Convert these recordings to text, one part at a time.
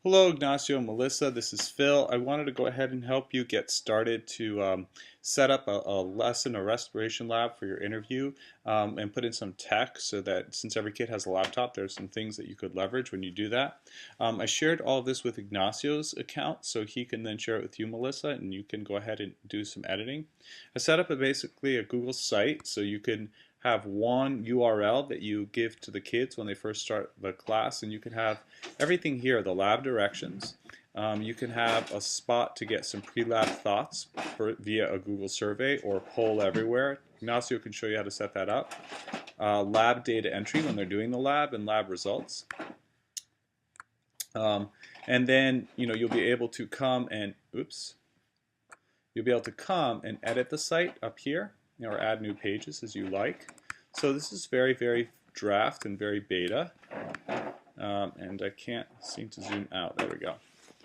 Hello, Ignacio, Melissa. This is Phil. I wanted to go ahead and help you get started to set up a lesson, a respiration lab for your interview, and put in some tech so that since every kid has a laptop, there's some things that you could leverage when you do that. I shared all of this with Ignacio's account, so he can then share it with you, Melissa, and you can go ahead and do some editing. I set up basically a Google site, so you can have one URL that you give to the kids when they first start the class, and you can have everything here, the lab directions. You can have a spot to get some pre-lab thoughts via a Google survey or poll everywhere. Ignacio can show you how to set that up. Lab data entry when they're doing the lab and lab results. And then you'll be able to come and edit the site up here, or add new pages as you like. So this is very, very draft and very beta. And I can't seem to zoom out. There we go.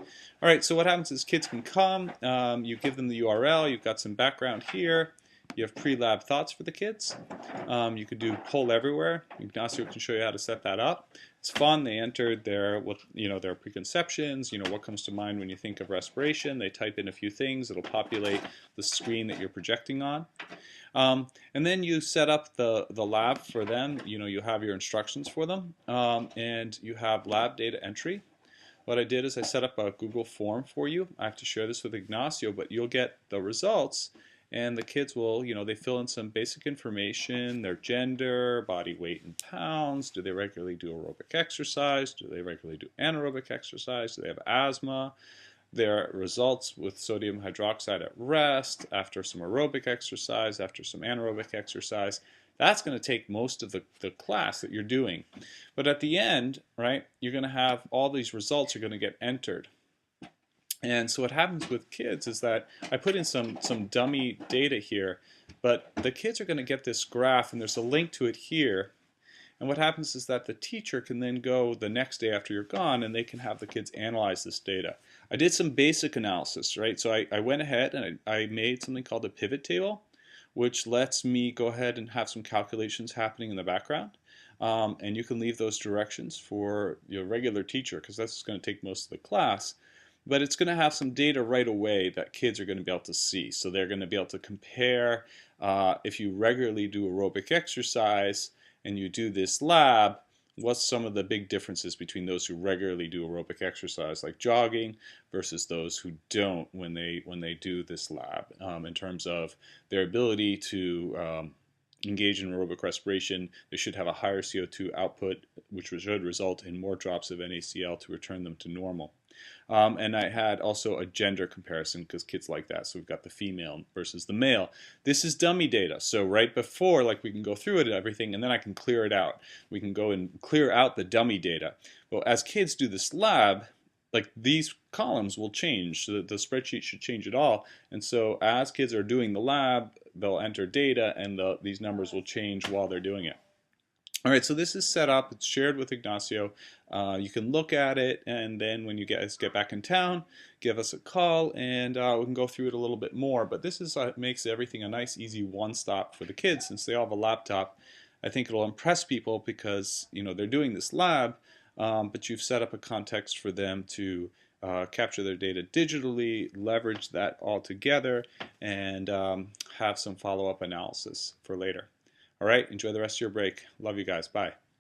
All right, so what happens is kids can come, you give them the URL, you've got some background here, you have pre-lab thoughts for the kids. You could do poll everywhere. Ignacio can show you how to set that up. It's fun. They entered their their preconceptions, what comes to mind when you think of respiration. They type in a few things, it'll populate the screen that you're projecting on. And then you set up the lab for them. You have your instructions for them, and you have lab data entry. What I did is I set up a Google form for you. I have to share this with Ignacio, but you'll get the results, and the kids will, they fill in some basic information, their gender, body weight in pounds, do they regularly do aerobic exercise, do they regularly do anaerobic exercise, do they have asthma, their results with sodium hydroxide at rest, after some aerobic exercise, after some anaerobic exercise. That's going to take most of the class that you're doing. But at the end, right, you're going to have all these results are going to get entered. And so what happens with kids is that I put in some dummy data here, but the kids are going to get this graph, and there's a link to it here. And what happens is that the teacher can then go the next day after you're gone, and they can have the kids analyze this data. I did some basic analysis, right? So I went ahead and I made something called a pivot table, which lets me go ahead and have some calculations happening in the background. And you can leave those directions for your regular teacher, because that's going to take most of the class. But it's going to have some data right away that kids are going to be able to see. So they're going to be able to compare if you regularly do aerobic exercise and you do this lab, what's some of the big differences between those who regularly do aerobic exercise like jogging versus those who don't when they do this lab, in terms of their ability to engage in aerobic respiration. They should have a higher CO2 output, which should result in more drops of NaCl to return them to normal. And I had also a gender comparison because kids like that. So we've got the female versus the male. This is dummy data. So right before, we can go through it and everything, and then I can clear it out. We can go and clear out the dummy data. But as kids do this lab, these columns will change, so that the spreadsheet should change it all. And so as kids are doing the lab, they'll enter data, and these numbers will change while they're doing it. All right, so this is set up. It's shared with Ignacio. You can look at it, and then when you guys get back in town, give us a call, and we can go through it a little bit more. But this is makes everything a nice, easy one-stop for the kids since they all have a laptop. I think it'll impress people because they're doing this lab, but you've set up a context for them to capture their data digitally, leverage that all together, and have some follow-up analysis for later. All right, enjoy the rest of your break. Love you guys. Bye.